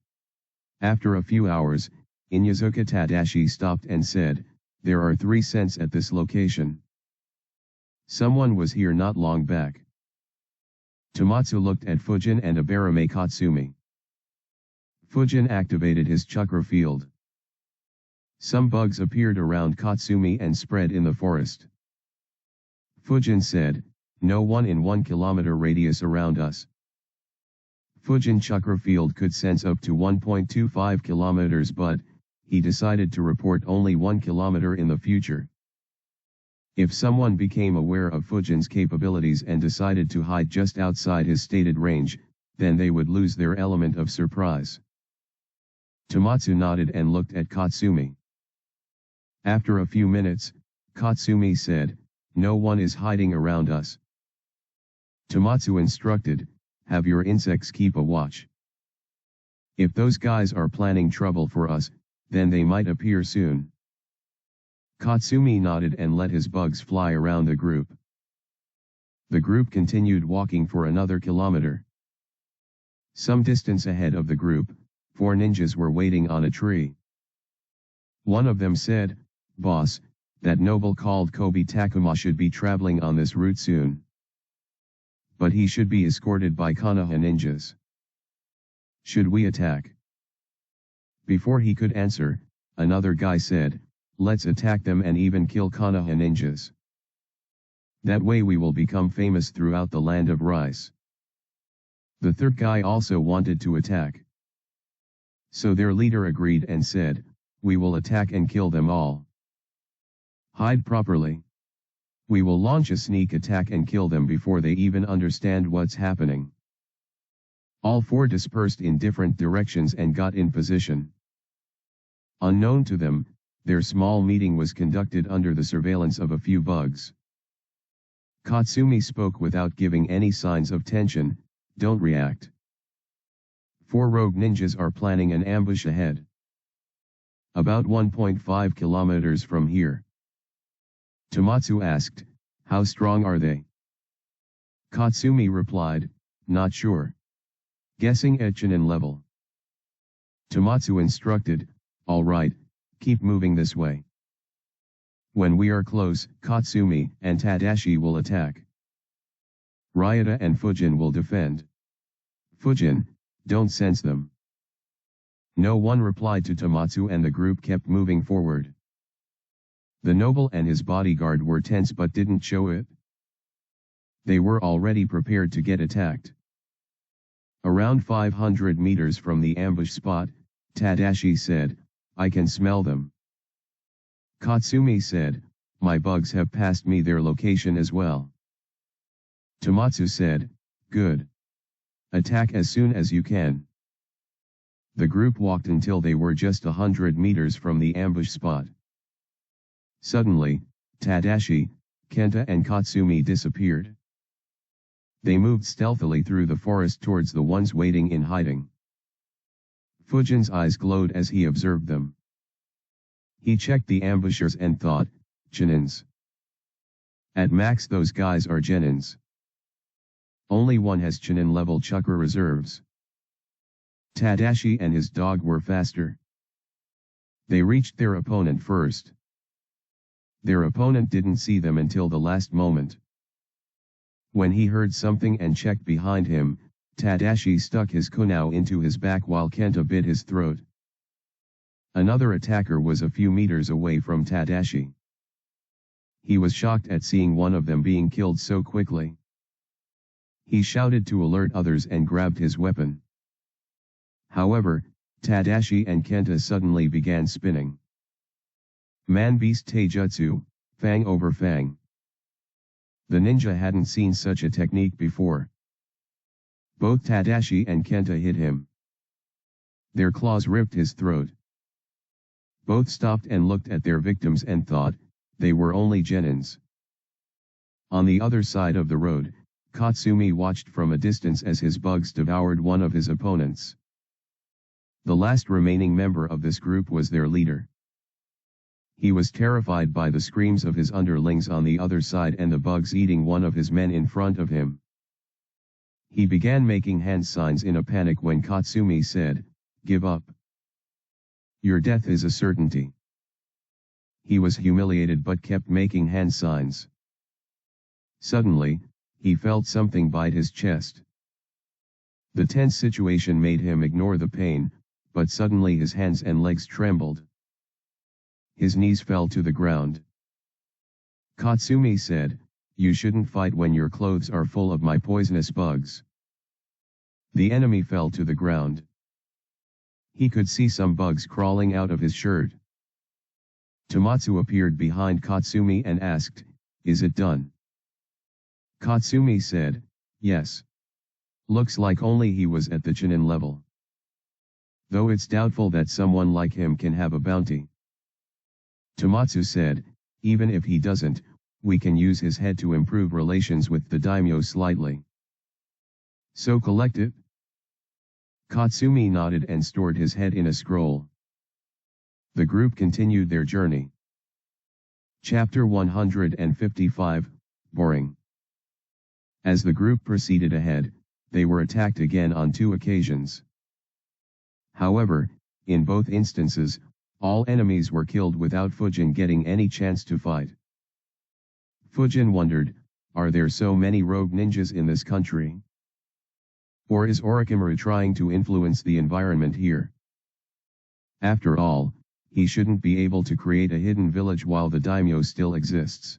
A: After a few hours, Inyazuka Tadashi stopped and said, "There are 3 scents at this location. Someone was here not long back." Tomatsu looked at Fujin and Abarame Katsumi. Fujin activated his chakra field. Some bugs appeared around Katsumi and spread in the forest. Fujin said, "No one in 1 kilometer radius around us." Fujin chakra field could sense up to 1.25 kilometers, but he decided to report only 1 kilometer in the future. If someone became aware of Fujin's capabilities and decided to hide just outside his stated range, then they would lose their element of surprise. Tomatsu nodded and looked at Katsumi. After a few minutes, Katsumi said, "No one is hiding around us." Tomatsu instructed, "Have your insects keep a watch. If those guys are planning trouble for us, then they might appear soon." Katsumi nodded and let his bugs fly around the group. The group continued walking for another kilometer. Some distance ahead of the group, 4 ninjas were waiting on a tree. One of them said, "Boss, that noble called Kobe Takuma should be traveling on this route soon. But he should be escorted by Konoha ninjas. Should we attack?" Before he could answer, another guy said, "Let's attack them and even kill Konoha ninjas. That way we will become famous throughout the Land of Rice." The third guy also wanted to attack. So their leader agreed and said, "We will attack and kill them all. Hide properly. We will launch a sneak attack and kill them before they even understand what's happening." All 4 dispersed in different directions and got in position. Unknown to them, their small meeting was conducted under the surveillance of a few bugs. Katsumi spoke without giving any signs of tension, "Don't react. 4 rogue ninjas are planning an ambush ahead. About 1.5 kilometers from here." Tomatsu asked, "How strong are they?" Katsumi replied, "Not sure. Guessing Echinin level." Tomatsu instructed, "All right, keep moving this way. When we are close, Katsumi and Tadashi will attack. Ryota and Fujin will defend. Fujin, don't sense them. No one replied to Tomatsu and the group kept moving forward. The noble and his bodyguard were tense but didn't show it. They were already prepared to get attacked. Around 500 meters from the ambush spot, Tadashi said, I can smell them. Katsumi said, my bugs have passed me their location as well. Tomatsu said, good. Attack as soon as you can. The group walked until they were just 100 meters from the ambush spot. Suddenly, Tadashi, Kenta and Katsumi disappeared. They moved stealthily through the forest towards the ones waiting in hiding. Fujin's eyes glowed as he observed them. He checked the ambushers and thought, Genins. At max those guys are Genins. Only one has Chunin level chakra reserves. Tadashi and his dog were faster. They reached their opponent first. Their opponent didn't see them until the last moment. When he heard something and checked behind him, Tadashi stuck his kunao into his back while Kenta bit his throat. Another attacker was a few meters away from Tadashi. He was shocked at seeing one of them being killed so quickly. He shouted to alert others and grabbed his weapon. However, Tadashi and Kenta suddenly began spinning. Man-beast taijutsu, fang over fang. The ninja hadn't seen such a technique before. Both Tadashi and Kenta hit him. Their claws ripped his throat. Both stopped and looked at their victims and thought, they were only Genins. On the other side of the road, Katsumi watched from a distance as his bugs devoured one of his opponents. The last remaining member of this group was their leader. He was terrified by the screams of his underlings on the other side and the bugs eating one of his men in front of him. He began making hand signs in a panic when Katsumi said, give up. Your death is a certainty. He was humiliated but kept making hand signs. Suddenly, he felt something bite his chest. The tense situation made him ignore the pain, but suddenly his hands and legs trembled. His knees fell to the ground. Katsumi said, you shouldn't fight when your clothes are full of my poisonous bugs. The enemy fell to the ground. He could see some bugs crawling out of his shirt. Tomatsu appeared behind Katsumi and asked, is it done? Katsumi said, yes. Looks like only he was at the Chunin level. Though it's doubtful that someone like him can have a bounty. Tomatsu said, even if he doesn't, we can use his head to improve relations with the daimyo slightly. So collect it? Katsumi nodded and stored his head in a scroll. The group continued their journey. Chapter 155, Boring. As the group proceeded ahead, they were attacked again on 2 occasions. However, in both instances, all enemies were killed without Fujin getting any chance to fight. Fujin wondered, are there so many rogue ninjas in this country? Or is Orochimaru trying to influence the environment here? After all, he shouldn't be able to create a hidden village while the daimyo still exists.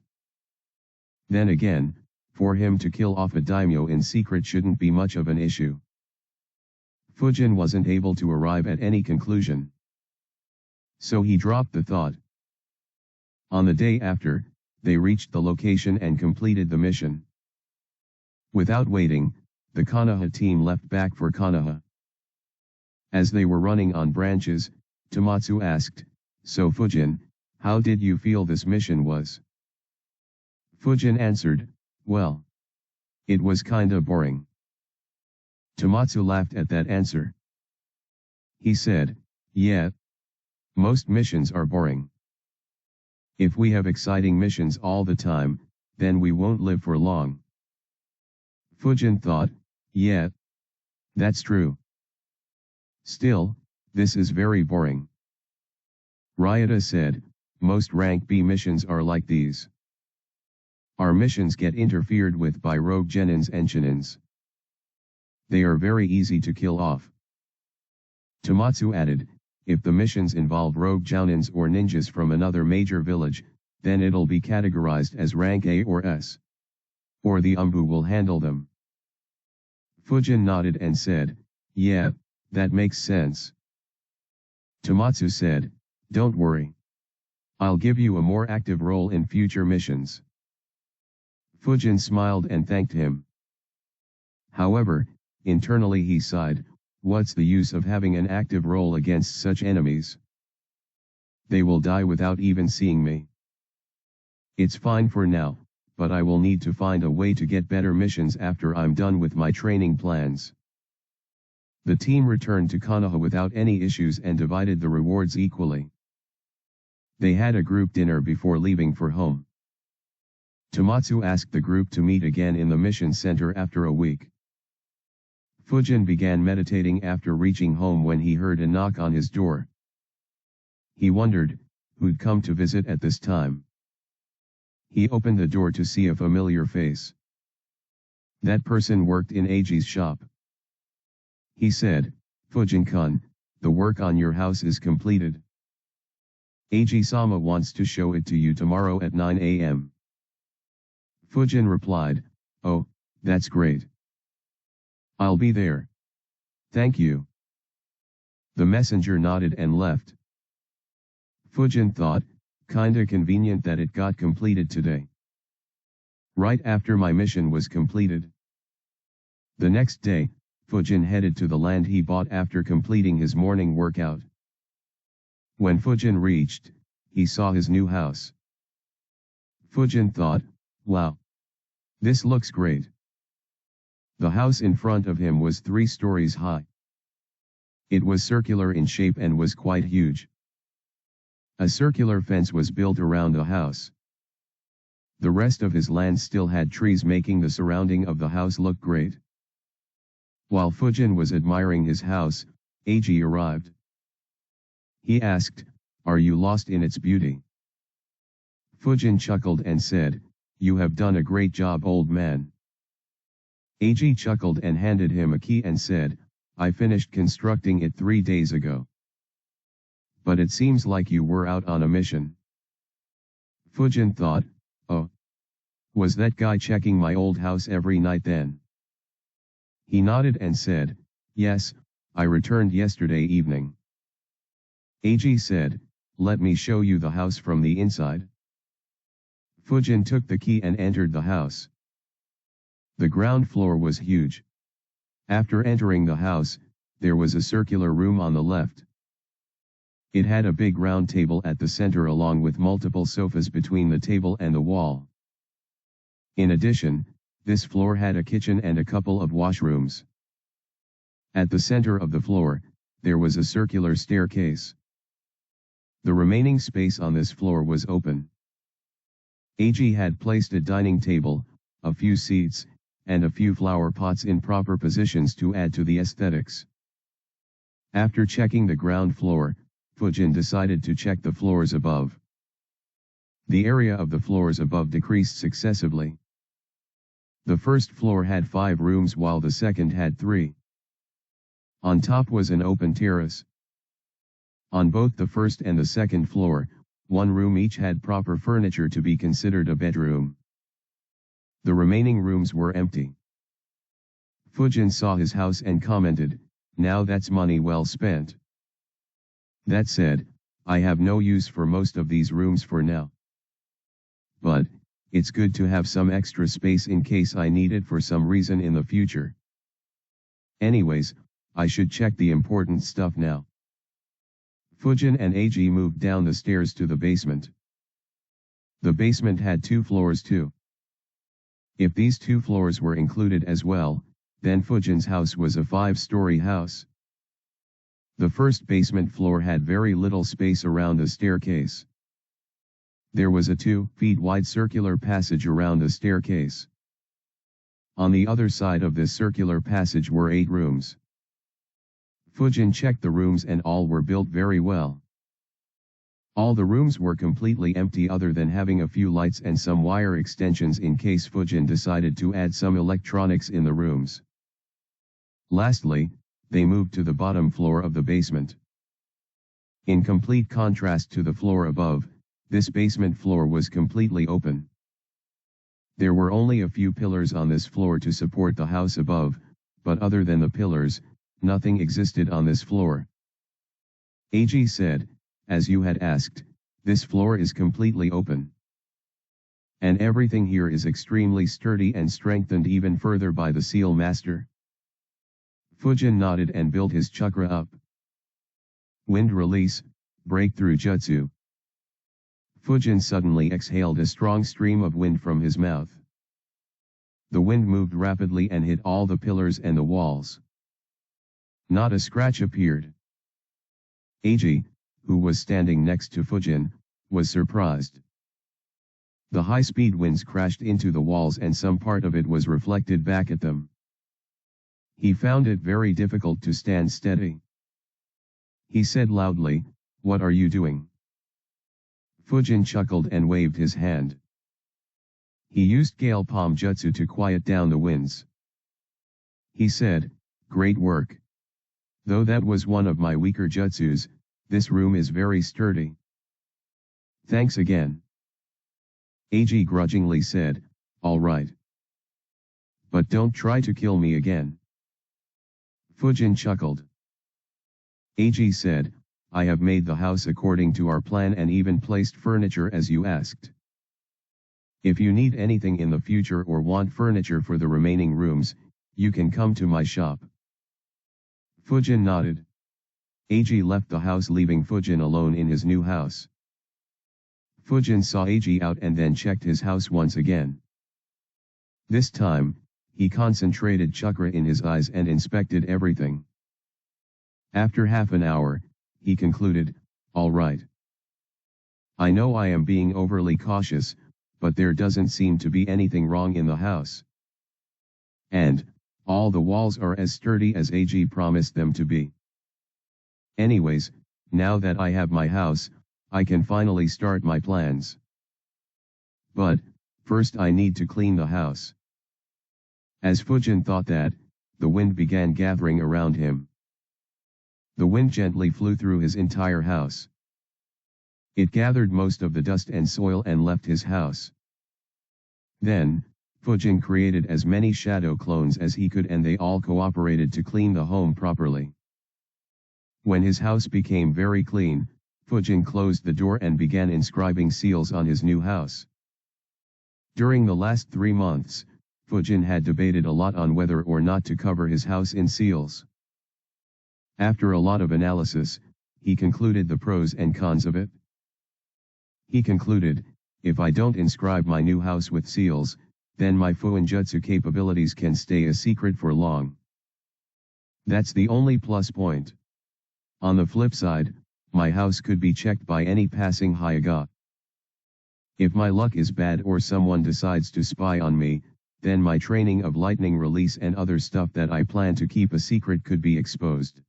A: Then again, for him to kill off a daimyo in secret shouldn't be much of an issue. Fujin wasn't able to arrive at any conclusion. So he dropped the thought. On the day after, they reached the location and completed the mission. Without waiting, the Konoha team left back for Konoha. As they were running on branches, Tomatsu asked, so Fujin, how did you feel this mission was? Fujin answered, well, it was kinda boring. Tomatsu laughed at that answer. He said, yeah. Most missions are boring. If we have exciting missions all the time, then we won't live for long. Fujin thought, yeah. That's true. Still, this is very boring. Ryota said, Most rank B missions are like these. Our missions get interfered with by rogue genins and chinins. They are very easy to kill off. Tomatsu added, if the missions involve rogue jounins or ninjas from another major village, then it'll be categorized as rank A or S. Or the Umbu will handle them. Fujin nodded and said, yeah, that makes sense. Tomatsu said, don't worry. I'll give you a more active role in future missions. Fujin smiled and thanked him. However, internally he sighed, what's the use of having an active role against such enemies? They will die without even seeing me. It's fine for now, but I will need to find a way to get better missions after I'm done with my training plans. The team returned to Konoha without any issues and divided the rewards equally. They had a group dinner before leaving for home. Tomatsu asked the group to meet again in the mission center after a week. Fujin began meditating after reaching home when he heard a knock on his door. He wondered, who'd come to visit at this time. He opened the door to see a familiar face. That person worked in Eiji's shop. He said, Fujin-kun, the work on your house is completed. Eiji-sama wants to show it to you tomorrow at 9 a.m. Fujin replied, oh, that's great. I'll be there. Thank you. The messenger nodded and left. Fujin thought, kinda convenient that it got completed today. Right after my mission was completed. The next day, Fujin headed to the land he bought after completing his morning workout. When Fujin reached, he saw his new house. Fujin thought, wow. This looks great. The house in front of him was 3 stories high. It was circular in shape and was quite huge. A circular fence was built around the house. The rest of his land still had trees making the surrounding of the house look great. While Fujin was admiring his house, Eiji arrived. He asked, are you lost in its beauty? Fujin chuckled and said, you have done a great job, old man. Eiji chuckled and handed him a key and said, I finished constructing it 3 days ago. But it seems like you were out on a mission. Fujin thought, oh. Was that guy checking my old house every night then? He nodded and said, yes, I returned yesterday evening. Eiji said, let me show you the house from the inside. Fujin took the key and entered the house. The ground floor was huge. After entering the house, there was a circular room on the left. It had a big round table at the center along with multiple sofas between the table and the wall. In addition, this floor had a kitchen and a couple of washrooms. At the center of the floor, there was a circular staircase. The remaining space on this floor was open. Eiji had placed a dining table, a few seats, and a few flower pots in proper positions to add to the aesthetics. After checking the ground floor, Fujin decided to check the floors above. The area of the floors above decreased successively. The first floor had 5 rooms while the second had 3. On top was an open terrace. On both the first and the second floor, 1 room each had proper furniture to be considered a bedroom. The remaining rooms were empty. Fujin saw his house and commented, now that's money well spent. That said, I have no use for most of these rooms for now. But, it's good to have some extra space in case I need it for some reason in the future. Anyways, I should check the important stuff now. Fujin and Eiji moved down the stairs to the basement. The basement had 2 floors too. If these 2 floors were included as well, then Fujin's house was a 5-story house. The first basement floor had very little space around the staircase. There was a 2 feet wide circular passage around the staircase. On the other side of this circular passage were 8 rooms. Fujin checked the rooms and all were built very well. All the rooms were completely empty other than having a few lights and some wire extensions in case Fujin decided to add some electronics in the rooms. Lastly, they moved to the bottom floor of the basement. In complete contrast to the floor above, this basement floor was completely open. There were only a few pillars on this floor to support the house above, but other than the pillars, nothing existed on this floor. AG said, as you had asked, this floor is completely open. And everything here is extremely sturdy and strengthened even further by the seal master. Fujin nodded and built his chakra up. Wind release, breakthrough jutsu. Fujin suddenly exhaled a strong stream of wind from his mouth. The wind moved rapidly and hit all the pillars and the walls. Not a scratch appeared. Eiji, who was standing next to Fujin, was surprised. The high-speed winds crashed into the walls and some part of it was reflected back at them. He found it very difficult to stand steady. He said loudly, "What are you doing?" Fujin chuckled and waved his hand. He used Gale Palm Jutsu to quiet down the winds. He said, "Great work. Though that was one of my weaker jutsus, this room is very sturdy. Thanks again." Eiji grudgingly said, "All right. But don't try to kill me again." Fujin chuckled. Eiji said, "I have made the house according to our plan and even placed furniture as you asked. If you need anything in the future or want furniture for the remaining rooms, you can come to my shop." Fujin nodded. Eiji left the house, leaving Fujin alone in his new house. Fujin saw Eiji out and then checked his house once again. This time, he concentrated chakra in his eyes and inspected everything. After half an hour, he concluded, "All right. I know I am being overly cautious, but there doesn't seem to be anything wrong in the house. And, all the walls are as sturdy as AG promised them to be. Anyways, now that I have my house, I can finally start my plans. But, first I need to clean the house." As Fujin thought that, the wind began gathering around him. The wind gently flew through his entire house. It gathered most of the dust and soil and left his house. Then, Fujin created as many shadow clones as he could and they all cooperated to clean the home properly. When his house became very clean, Fujin closed the door and began inscribing seals on his new house. During the last 3 months, Fujin had debated a lot on whether or not to cover his house in seals. After a lot of analysis, he concluded the pros and cons of it. He concluded, if I don't inscribe my new house with seals, then my Fuinjutsu capabilities can stay a secret for long. That's the only plus point. On the flip side, my house could be checked by any passing Hyaga. If my luck is bad or someone decides to spy on me, then my training of lightning release and other stuff that I plan to keep a secret could be exposed.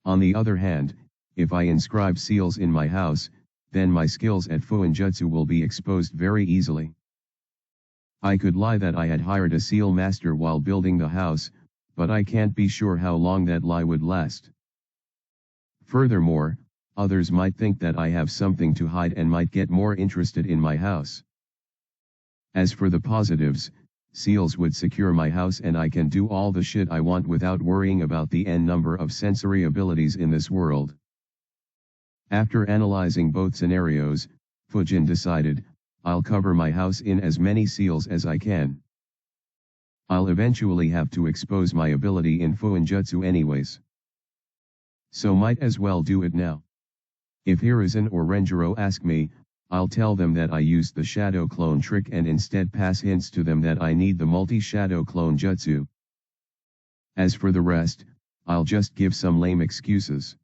A: On the other hand, if I inscribe seals in my house, then my skills at Fuinjutsu will be exposed very easily. I could lie that I had hired a seal master while building the house, but I can't be sure how long that lie would last. Furthermore, others might think that I have something to hide and might get more interested in my house. As for the positives, seals would secure my house and I can do all the shit I want without worrying about the n number of sensory abilities in this world. After analyzing both scenarios, Fujin decided, I'll cover my house in as many seals as I can. I'll eventually have to expose my ability in Fuinjutsu anyways. So might as well do it now. If Hiruzen or Renjiro ask me, I'll tell them that I used the shadow clone trick and instead pass hints to them that I need the multi-shadow clone jutsu. As for the rest, I'll just give some lame excuses.